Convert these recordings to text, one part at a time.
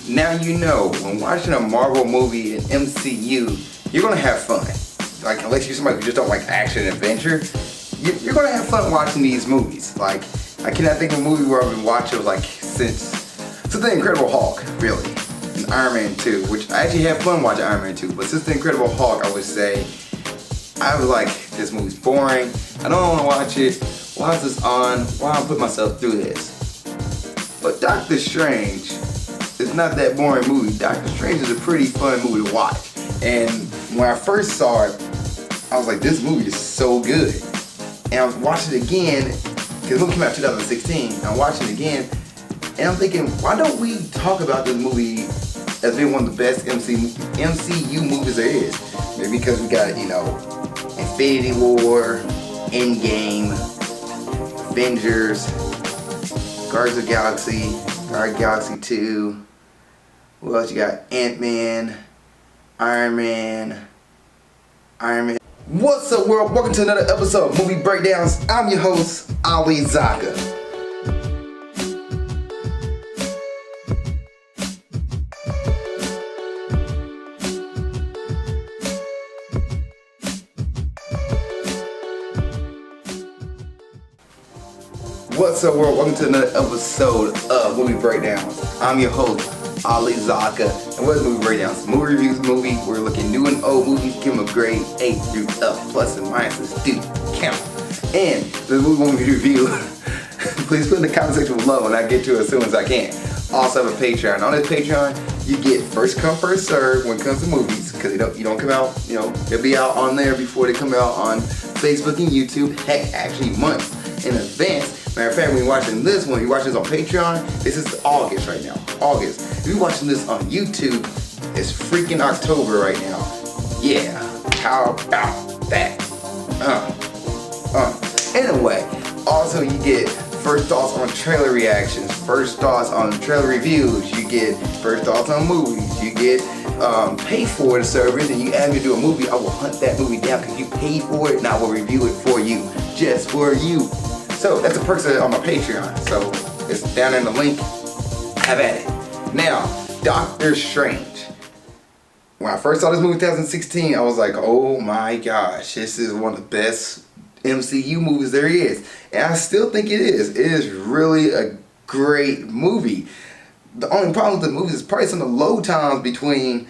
now you know when watching a Marvel movie in MCU, you're gonna have fun. Like, unless you're somebody who just don't like action and adventure, you're gonna have fun watching these movies. Like, I cannot think of a movie where I've been watching like since the Incredible Hulk, really, and Iron Man 2, which I actually had fun watching Iron Man 2, but since the Incredible Hulk, I would say I was like, this movie's boring. I don't want to watch it. Why is this on? Why am I putting myself through this? But Doctor Strange is not that boring movie. Doctor Strange is a pretty fun movie to watch. And when I first saw it, I was like, this movie is so good. And I was watching it again, because the movie came out in 2016, and I'm watching it again, and I'm thinking, why don't we talk about this movie as being one of the best MCU movies there is? Maybe because we got, Infinity War, Endgame, Avengers, Guardians of the Galaxy, Guardians of the Galaxy 2, what else you got? Ant-Man, Iron Man. What's up, world? Welcome to another episode of Movie Breakdowns. I'm your host, Ali Zakka. What's up, world? Welcome to another episode of Movie Breakdowns. I'm your host, Ali Zakka. And what is Movie Breakdowns? Movie reviews, we're looking new and old movies, give them a grade A through F, plus and minuses do count. And the movie we review, please put in the comment section below and I'll get to it as soon as I can. Also have a Patreon. On this Patreon, you get first come, first serve when it comes to movies, because you don't come out, they'll be out on there before they come out on Facebook and YouTube, heck, actually months in advance. Matter of fact, when you're watching this one, you're watching this on Patreon, this is August right now. August. If you're watching this on YouTube, it's freaking October right now. Yeah. How about that? Anyway, also you get first thoughts on trailer reactions, first thoughts on trailer reviews, you get first thoughts on movies, you get pay for the service, and you ask me to do a movie, I will hunt that movie down because you paid for it and I will review it for you, just for you. So that's a perk on my Patreon. So it's down in the link. Have at it. Now, Doctor Strange. When I first saw this movie in 2016, I was like, oh my gosh, this is one of the best MCU movies there is. And I still think it is. It is really a great movie. The only problem with the movie is probably some of the low times between,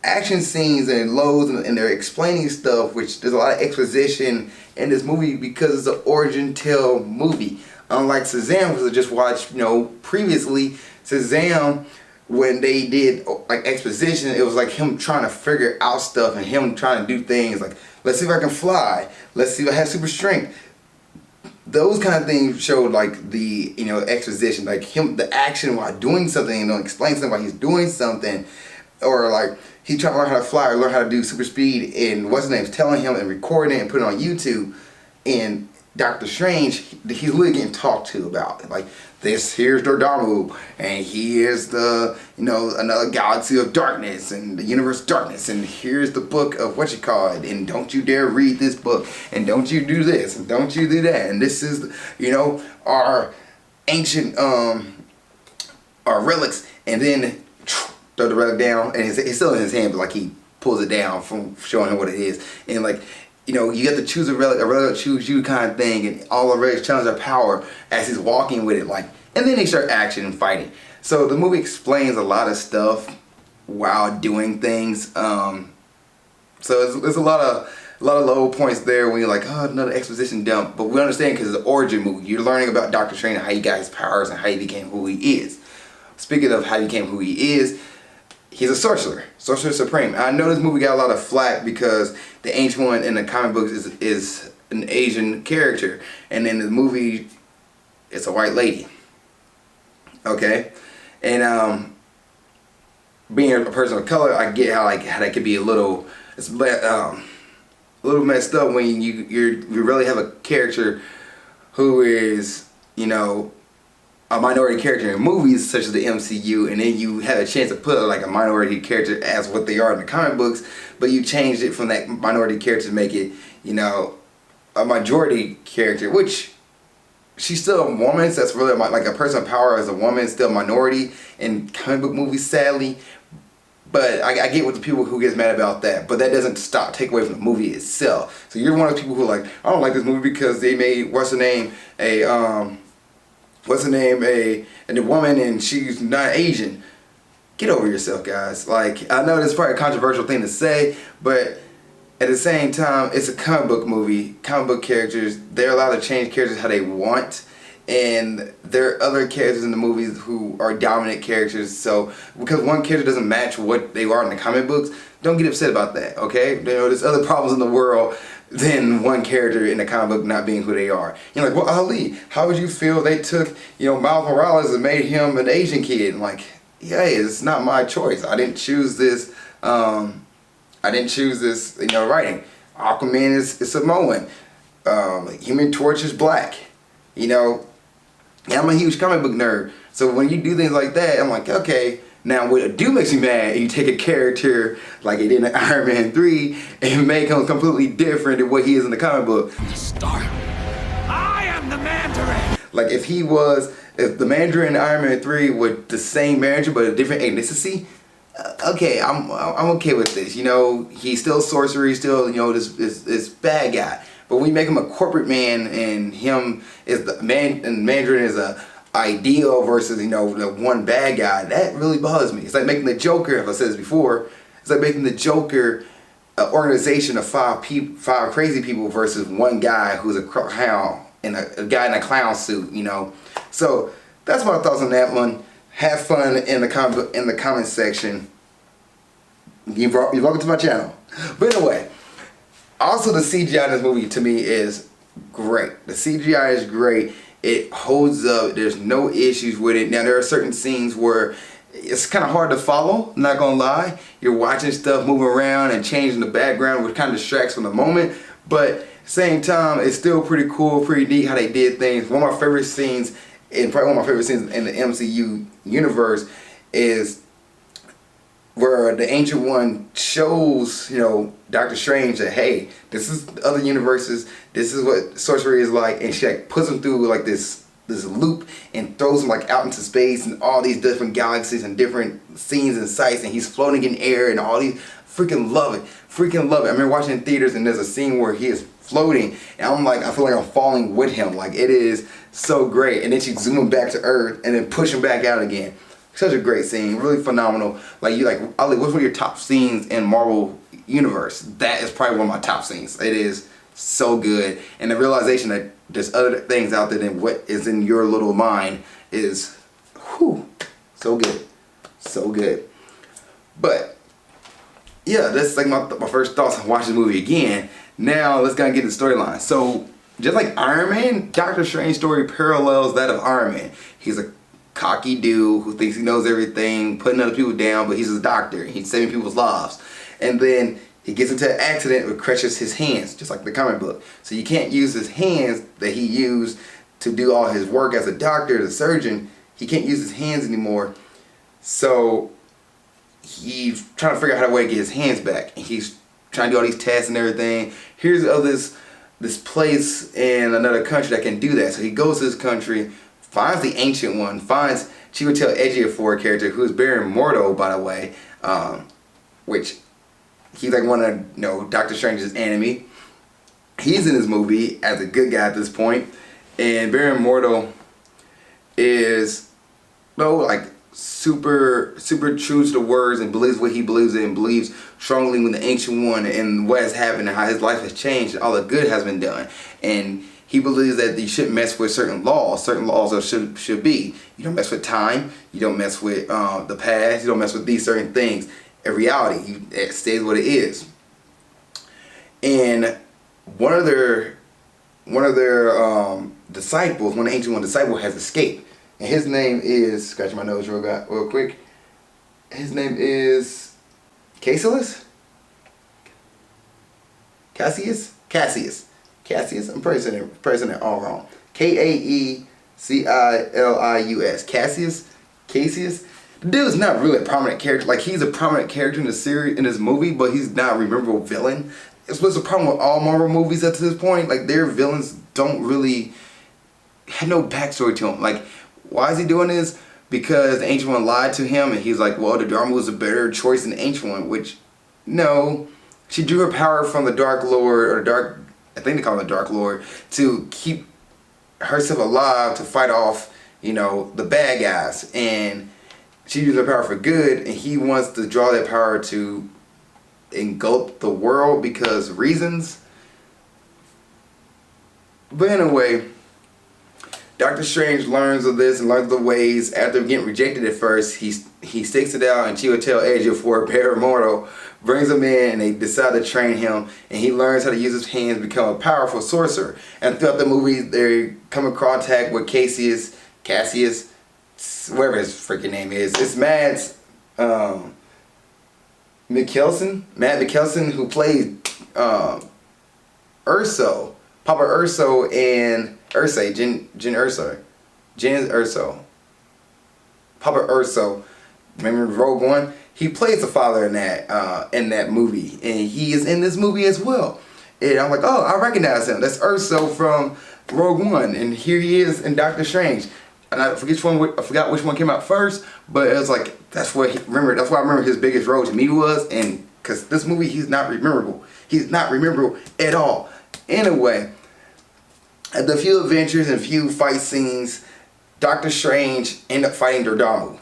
action scenes and lows, and they're explaining stuff, which there's a lot of exposition in this movie because it's an origin tale movie. Unlike Shazam, because I just watched, previously, Shazam, when they did like exposition, it was like him trying to figure out stuff and him trying to do things like, let's see if I can fly, let's see if I have super strength. Those kind of things showed like the, exposition, like him, the action while doing something, explain something while he's doing something. Or like he's trying to learn how to fly or learn how to do super speed, and what's his name's telling him and recording it and putting it on YouTube. And Doctor Strange, he's literally getting talked to about it. Like, here's Dormammu, and here's the, another galaxy of darkness and the universe of darkness, and here's the book of and don't you dare read this book, and don't you do this, and don't you do that, and this is, our ancient, our relics, and then throw the relic down, and it's still in his hand, but like he pulls it down from showing him what it is, and like, you have to choose a relic will choose you kind of thing, and all the relics challenge their power as he's walking with it, like, and then they start action and fighting. So the movie explains a lot of stuff while doing things. So there's a lot of low points there when you're like, oh, another exposition dump, but we understand because it's an origin movie. You're learning about Doctor Strange and how he got his powers and how he became who he is. Speaking of how he became who he is, he's a sorcerer supreme. I know this movie got a lot of flack because the Ancient One in the comic books is an Asian character, and in the movie, it's a white lady. Okay, and being a person of color, I get how that could be a little messed up when you really have a character who is a minority character in movies such as the MCU, and then you have a chance to put like a minority character as what they are in the comic books, but you changed it from that minority character to make it, a majority character, which she's still a woman, so that's really like a person of power as a woman, still a minority in comic book movies, sadly. But I get with the people who gets mad about that, but that doesn't take away from the movie itself. So you're one of those people who are like, I don't like this movie because they made what's her name a woman and she's not Asian. Get over yourself, guys. Like, I know this is probably a controversial thing to say, but at the same time, it's a comic book movie. Comic book characters, they're allowed to change characters how they want. And there are other characters in the movies who are dominant characters. So, because one character doesn't match what they are in the comic books, don't get upset about that, okay? You know, there's other problems in the world than one character in the comic book not being who they are. You're like, well, Ali, how would you feel they took, Miles Morales and made him an Asian kid? And like, yeah, it's not my choice. I didn't choose this. Writing. Aquaman is Samoan. Human Torch is black. I'm a huge comic book nerd. So when you do things like that, I'm like, okay, now what do makes me mad, you take a character like it did in Iron Man 3 and make him completely different than what he is in the comic book. Start. I am the Mandarin. Like if the Mandarin in Iron Man 3 were the same Mandarin but a different ethnicity, okay, I'm okay with this. He's still sorcery, still this bad guy. But when you make him a corporate man and him is the man and Mandarin is a ideal versus the one bad guy, that really bothers me. It's like making the Joker, if I said this before, it's like making the Joker an organization of five crazy people versus one guy who's a clown and a guy in a clown suit. So that's my thoughts on that one. Have fun in the comment section. You're welcome to my channel. But anyway. Also, the CGI in this movie to me is great. The CGI is great. It holds up. There's no issues with it. Now, there are certain scenes where it's kind of hard to follow, I'm not going to lie. You're watching stuff moving around and changing the background, which kind of distracts from the moment. But at the same time, it's still pretty cool, pretty neat how they did things. One of my favorite scenes, and probably one of my favorite scenes in the MCU universe is where the Ancient One shows, Doctor Strange that, hey, this is other universes, this is what sorcery is like, and she like puts him through like this loop and throws him like out into space and all these different galaxies and different scenes and sights, and he's floating in air and all these. Freaking love it. I remember watching in theaters and there's a scene where he is floating and I'm like, I feel like I'm falling with him. Like, it is so great. And then she zooms him back to Earth and then push him back out again. Such a great scene, really phenomenal. Like, Ali, what's one of your top scenes in Marvel Universe? That is probably one of my top scenes. It is so good. And the realization that there's other things out there than what is in your little mind is, whew, so good. So good. But, yeah, that's like my first thoughts on watching the movie again. Now, let's kind of get the storyline. So, just like Iron Man, Doctor Strange's story parallels that of Iron Man. He's a cocky dude who thinks he knows everything, putting other people down, but he's a doctor. He's saving people's lives. And then he gets into an accident that crushes his hands, just like the comic book. So you can't use his hands that he used to do all his work as a doctor, as a surgeon. He can't use his hands anymore. So he's trying to figure out how to way to get his hands back. And he's trying to do all these tests and everything. Here's this place in another country that can do that. So he goes to this country, finds the Ancient One, finds Chiwetel Ejiofor character, who is Baron Mordo, by the way, which he's like one of Doctor Strange's enemy. He's in this movie as a good guy at this point, and Baron Mordo is like super true to the words and believes what he believes in, and believes strongly in the Ancient One and what has happened and how his life has changed and all the good has been done. And he believes that you shouldn't mess with certain laws. Certain laws should be. You don't mess with time. You don't mess with the past. You don't mess with these certain things. In reality, it stays what it is. And one of their disciples, one of the Ancient One disciples, has escaped. And his name is, scratch my nose real quick. His name is Cassius. I'm pressing it all wrong. Kaeccilius. Cassius. The dude's not really a prominent character. Like, he's a prominent character in the series, in this movie, but he's not a memorable villain. It's what's the problem with all Marvel movies up to this point. Like, their villains don't really had no backstory to him. Like, why is he doing this? Because the Ancient One lied to him, and he's like, well, the Dharma was a better choice than the Ancient One, which, no. She drew her power from the Dark Lord, or Dark, I think they call him the Dark Lord, to keep herself alive, to fight off, you know, the bad guys. And she used her power for good, and he wants to draw that power to engulf the world because reasons. But anyway, Doctor Strange learns of this and learns the ways. After getting rejected at first, he sticks it out, and Chiwetel Ejiofor, Paramoto, brings him in, and they decide to train him, and he learns how to use his hands to become a powerful sorcerer. And throughout the movie, they come in contact with Cassius, whatever his freaking name is. It's Matt Mikkelsen, who played Urso, Papa Urso, and Jyn Urso. Papa Urso. Remember Rogue One? He plays the father in that movie, and he is in this movie as well. And I'm like, oh, I recognize him. That's Urso from Rogue One, and here he is in Doctor Strange. And I forgot which one came out first, but it was like that's why I remember his biggest role to me was, and because this movie he's not memorable. He's not memorable at all. Anyway, at the few adventures and few fight scenes, Doctor Strange ended up fighting Dormammu.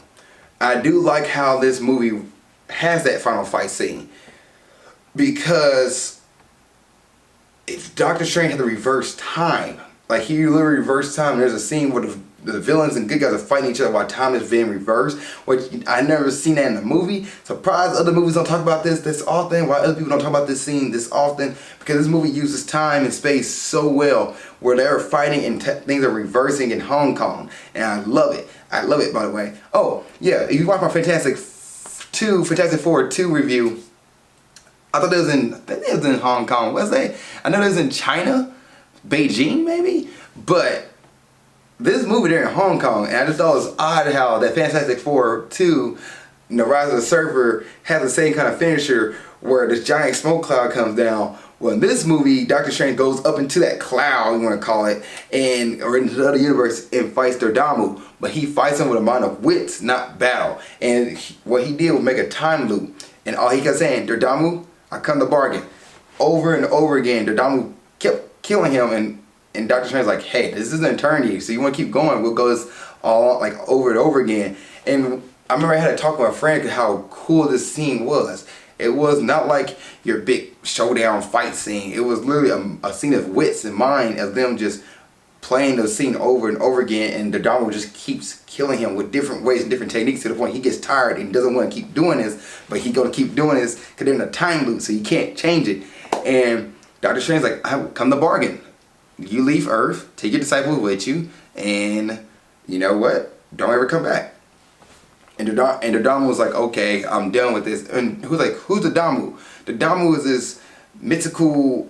I do like how this movie has that final fight scene, because if Doctor Strange had to reverse time, like he literally reversed time, there's a scene where the villains and good guys are fighting each other while time is being reversed, which I never seen that in the movie. Surprised other movies don't talk about this often. Why other people don't talk about this scene this often? Because this movie uses time and space so well, where they're fighting and things are reversing in Hong Kong, and I love it. I love it, by the way. Oh yeah, if you watch my Fantastic Four 2 review, I thought it was in Hong Kong. Was they? I know it was in China, Beijing maybe, but this movie there in Hong Kong, and I just thought it was odd how that Fantastic Four 2, Rise of the Surfer, has the same kind of finisher where this giant smoke cloud comes down. Well, in this movie, Doctor Strange goes up into that cloud, you want to call it, or into the other universe, and fights Dormammu. But he fights him with a mind of wits, not battle. And what he did was make a time loop. And all he kept saying, Dormammu, I come to bargain. Over and over again, Dormammu kept killing him, and Doctor Strange's like, hey, this is an eternity, so you want to keep going, we'll go this all like over and over again. And I remember I had to talk with a friend how cool this scene was. It was not like your big showdown fight scene. It was literally a scene of wits and mind of them just playing the scene over and over again, and the Dormammu just keeps killing him with different ways and different techniques to the point he gets tired and doesn't want to keep doing this, but he's going to keep doing this because they're in a time loop, so you can't change it. And Doctor Strange's like, I come to bargain. You leave Earth, take your disciples with you, and you know what? Don't ever come back. And the Dormammu was like, okay, I'm done with this. And who's the Dormammu? The Dormammu is this mythical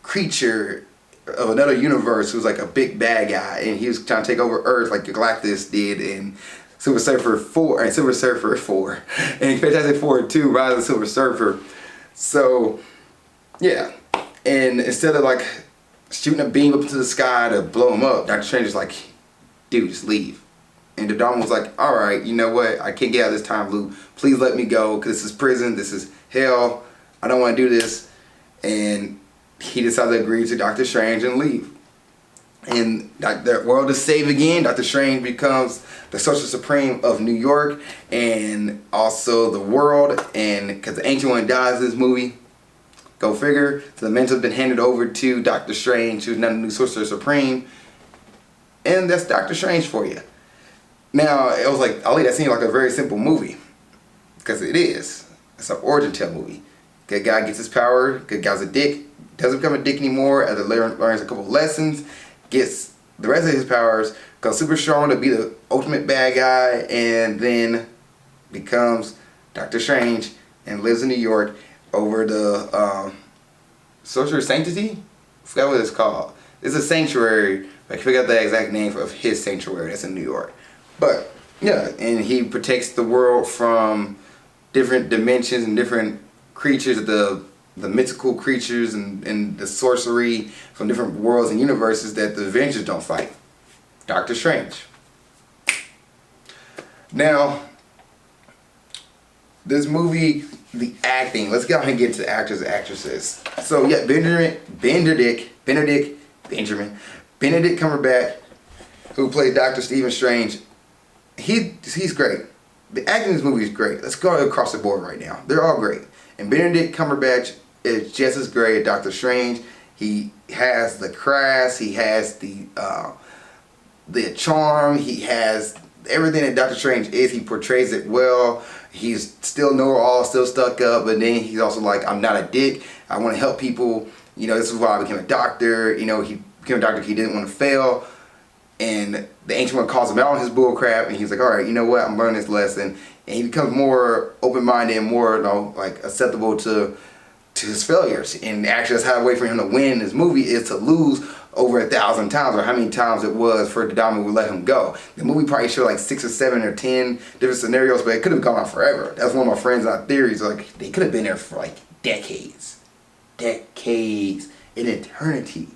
creature of another universe who's like a big bad guy, and he was trying to take over Earth like Galactus did in Silver Surfer 4 and Fantastic Four 2, Rise of the Silver Surfer. So yeah, and instead of like shooting a beam up into the sky to blow him up, Doctor Strange is like, dude, just leave. And the Dormammu was like, alright, you know what? I can't get out of this time loop. Please let me go, because this is prison. This is hell. I don't want to do this. And he decided to agree to Doctor Strange and leave. And the world is saved again. Doctor Strange becomes the Sorcerer Supreme of New York and also the world. And because the Ancient One dies in this movie, go figure. So the mantle's been handed over to Doctor Strange, who's now the new Sorcerer Supreme. And that's Doctor Strange for you. Now, it was like, I like that scene like a very simple movie. Because it is. It's an origin tale movie. Good guy gets his power. Good guy's a dick. Doesn't become a dick anymore as he learns a couple of lessons. Gets the rest of his powers. Becomes super strong to be the ultimate bad guy. And then becomes Doctor Strange and lives in New York over the Sorcerer Sanctity? I forgot what it's called. It's a sanctuary. I forgot the exact name of his sanctuary that's in New York. But yeah, and he protects the world from different dimensions and different creatures, the mythical creatures and the sorcery from different worlds and universes that the Avengers don't fight. Doctor Strange. Now, this movie, the acting. Let's go ahead and get to the actors and actresses. So yeah, Benedict Cumberbatch, who played Doctor Stephen Strange. He's great. The acting in this movie is great. Let's go across the board right now. They're all great. And Benedict Cumberbatch is just as great as Doctor Strange. He has the crass. He has the charm. He has everything that Doctor Strange is. He portrays it well. He's still know-it-all, still stuck up, but then he's also like, I'm not a dick. I want to help people. You know, this is why I became a doctor. You know, he became a doctor because he didn't want to fail. And the Ancient One calls him out on his bull crap, and he's like, all right, you know what? I'm learning this lesson. And he becomes more open-minded and more, you know, like acceptable to his failures. And actually, that's how the way for him to win in this movie is to lose over 1,000 times, or how many times it was for the Diamond would let him go. The movie probably showed like 6 or 7 or 10 different scenarios, but it could have gone on forever. That's one of my friends' theories. Like, they could have been there for like decades, an eternity.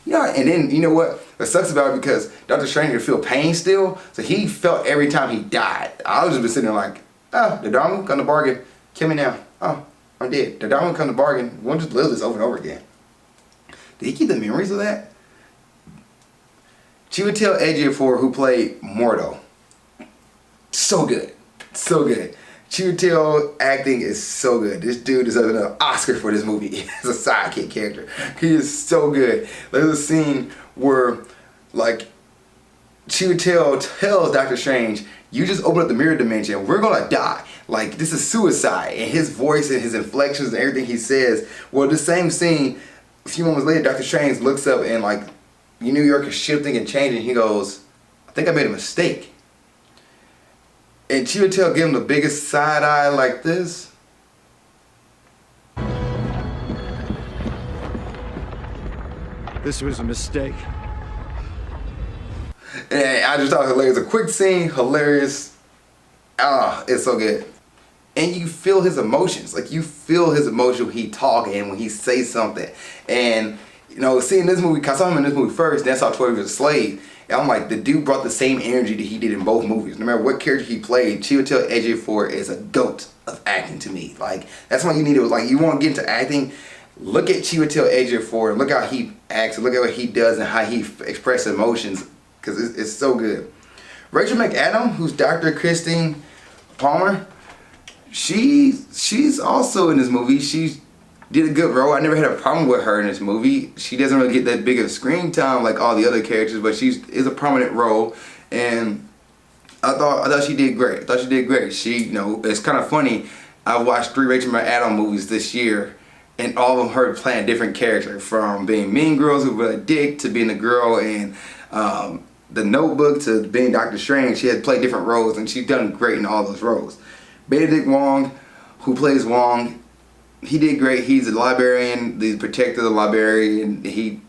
You know, and then, you know what sucks about it, because Doctor Strange could feel pain still, so he felt every time he died. I was just been sitting there like, oh, the Diamond come to bargain, kill me now. Oh, I'm dead. The Diamond come to bargain. We'll just live this over and over again. Did he keep the memories of that? Chiwetel Ejiofor, who played Mordo. So good. So good. Chiwetel acting is so good. This dude deserves an Oscar for this movie as a sidekick character. He is so good. There's a scene where, like, Chiwetel tells Doctor Strange, you just open up the mirror dimension, we're gonna die. Like, this is suicide. And his voice and his inflections and everything he says. Well, the same scene, a few moments later, Doctor Strange looks up and, like, New York is shifting and changing. He goes, I think I made a mistake. And Chiwetel gave him the biggest side eye like this. This was a mistake. And I just thought it was hilarious. A quick scene, hilarious. Ah, it's so good. And you feel his emotions. Like, you feel his emotion when he talks and when he says something. And, you know, seeing this movie, because I saw him in this movie first, then I saw 12 Years a Slave. And I'm like, the dude brought the same energy that he did in both movies. No matter what character he played, Chiwetel Ejiofor is a goat of acting to me. Like, that's why you need to, like, you want to get into acting, look at Chiwetel Ejiofor, look how he acts, look at what he does and how he expresses emotions, because it's so good. Rachel McAdams, who's Dr. Christine Palmer, she's also in this movie. She did a good role. I never had a problem with her in this movie. She doesn't really get that big of screen time like all the other characters, but she is a prominent role, and I thought she did great. She, you know, it's kind of funny. I watched 3 Rachel McAdams movies this year, and all of them her playing different characters, from being Mean Girls who were a dick to being the girl in The Notebook to being Doctor Strange. She had played different roles, and she's done great in all those roles. Benedict Wong, who plays Wong, he did great. He's a librarian, the protector of the librarian. He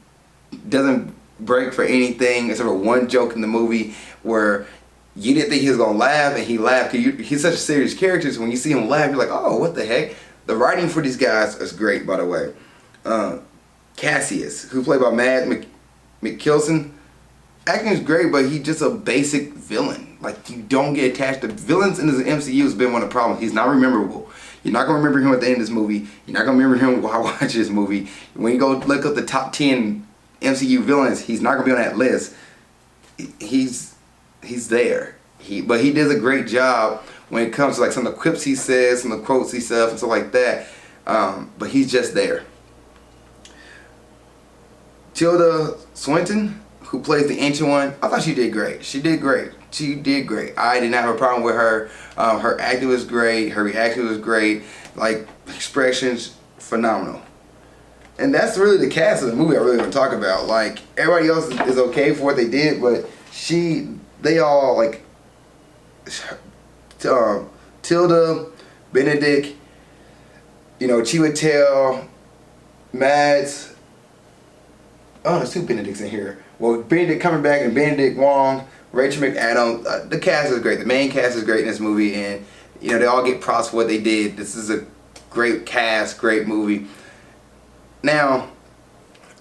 doesn't break for anything except for one joke in the movie where you didn't think he was going to laugh, and he laughed. He's such a serious character, so when you see him laugh, you're like, oh, what the heck? The writing for these guys is great, by the way. Cassius, who played by Mads Mikkelsen, acting is great, but he's just a basic villain. Like, you don't get attached to villains in the MCU. Has been one of the problems. He's not memorable. You're not going to remember him at the end of this movie. You're not going to remember him while watching this movie. When you go look up the top 10 MCU villains, he's not going to be on that list. He's there. But he does a great job when it comes to like some of the quips he says, some of the quotes he says, and stuff like that. But he's just there. Tilda Swinton, who plays the Ancient One, I thought she did great. She did great. I did not have a problem with her. Her acting was great. Her reaction was great. Like, expressions, phenomenal. And that's really the cast of the movie I really want to talk about. Like, everybody else is okay for what they did, but they all, like, Tilda, Benedict, you know, Chiwetel, Mads. Oh, there's 2 Benedicts in here. Well, Benedict Cumberbatch and Benedict Wong, Rachel McAdams. The cast is great. The main cast is great in this movie, and you know, they all get props for what they did. This is a great cast, great movie. Now,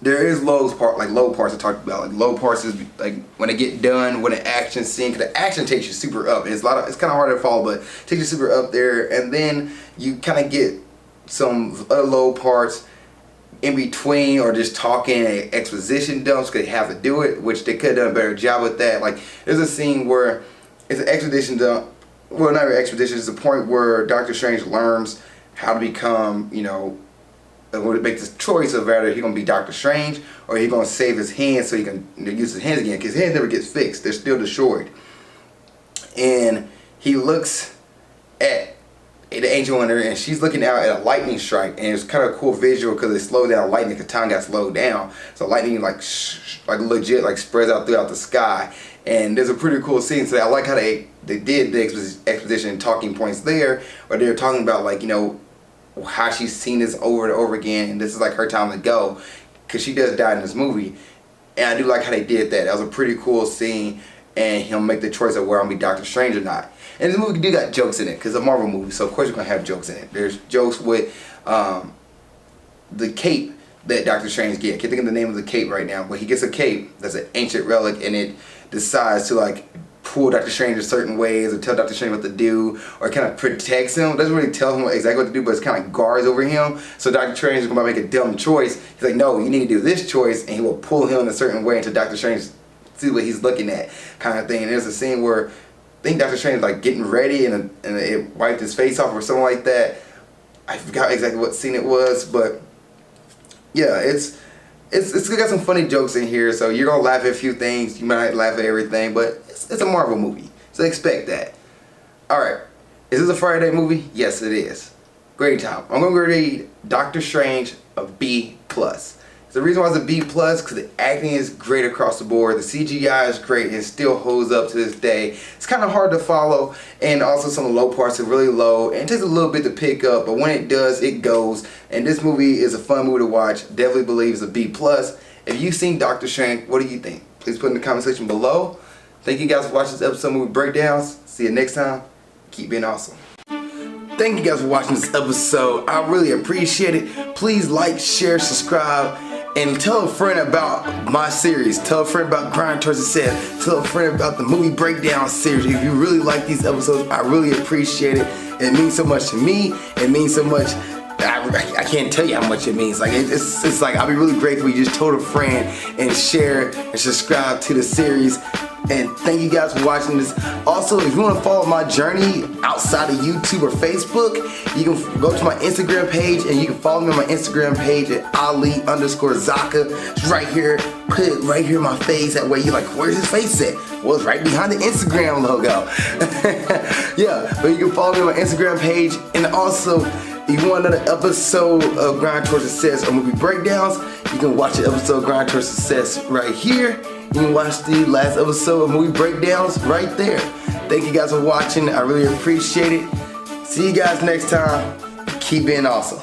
there is low parts I talked about. Like low parts is like when they get done with an action scene, 'cause the action takes you super up. It's kind of hard to follow, but it takes you super up there, and then you kind of get some other low parts in between, or just talking and exposition dumps because they have to do it, which they could have done a better job with that. Like there's a scene where it's an exposition dump. Well, not an exposition. It's a point where Doctor Strange learns how to become, you know, to make this choice of whether he's gonna be Doctor Strange or he's gonna save his hands so he can use his hands again, because his hands never gets fixed; they're still destroyed. And he looks at the Angel Hunter, and she's looking out at a lightning strike, and it's kind of a cool visual because it slowed down lightning because time got slowed down. So lightning like legit like spreads out throughout the sky, and there's a pretty cool scene. So I like how they did the exposition and talking points there, where they're talking about like, you know, how she's seen this over and over again, and this is like her time to go, because she does die in this movie. And I do like how they did that. That was a pretty cool scene, and he'll make the choice of where I'm gonna be Doctor Strange or not. And this movie do got jokes in it, because it's a Marvel movie, so of course you're gonna have jokes in it. There's jokes with the cape that Doctor Strange gets. I can't think of the name of the cape right now, but he gets a cape that's an ancient relic, and it decides to like pull Doctor Strange in certain ways, or tell Doctor Strange what to do, or kind of protects him. It doesn't really tell him exactly what to do, but it's kind of guards over him. So Doctor Strange is going to make a dumb choice. He's like, no, you need to do this choice, and he will pull him in a certain way until Doctor Strange see what he's looking at, kind of thing. And there's a scene where I think Doctor Strange is like getting ready, and it wiped his face off or something like that. I forgot exactly what scene it was, but yeah, it's got some funny jokes in here, so you're gonna laugh at a few things. You might not laugh at everything, but it's a Marvel movie, so expect that. Alright, is this a Friday movie? Yes, it is. Great time. I'm gonna read Doctor Strange a B+. The reason why it's a B+, because the acting is great across the board. The CGI is great and still holds up to this day. It's kind of hard to follow, and also some of the low parts are really low, and it takes a little bit to pick up, but when it does, it goes. And this movie is a fun movie to watch. Definitely believe it's a B+. If you've seen Doctor Strange, what do you think? Please put in the comment section below. Thank you guys for watching this episode of Movie Breakdowns. See you next time. Keep being awesome. Thank you guys for watching this episode. I really appreciate it. Please like, share, subscribe, and tell a friend about my series. Tell a friend about Grind Towards Success. Tell a friend about the Movie Breakdown series. If you really like these episodes, I really appreciate it. It means so much to me. It means so much. I can't tell you how much it means. Like it's like I'll be really grateful you just told a friend and share and subscribe to the series. And thank you guys for watching this. Also, if you want to follow my journey outside of YouTube or Facebook, you can go to my Instagram page, and you can follow me on my Instagram page at Ali_Zakka. It's right here. Put it right here in my face. That way you're like, where's his face at? Well, it's right behind the Instagram logo. Yeah, but you can follow me on my Instagram page. And also, if you want another episode of Grind Towards Success or Movie Breakdowns, you can watch the episode of Grind Towards Success right here. You can watch the last episode of Movie Breakdowns right there. Thank you guys for watching. I really appreciate it. See you guys next time. Keep being awesome.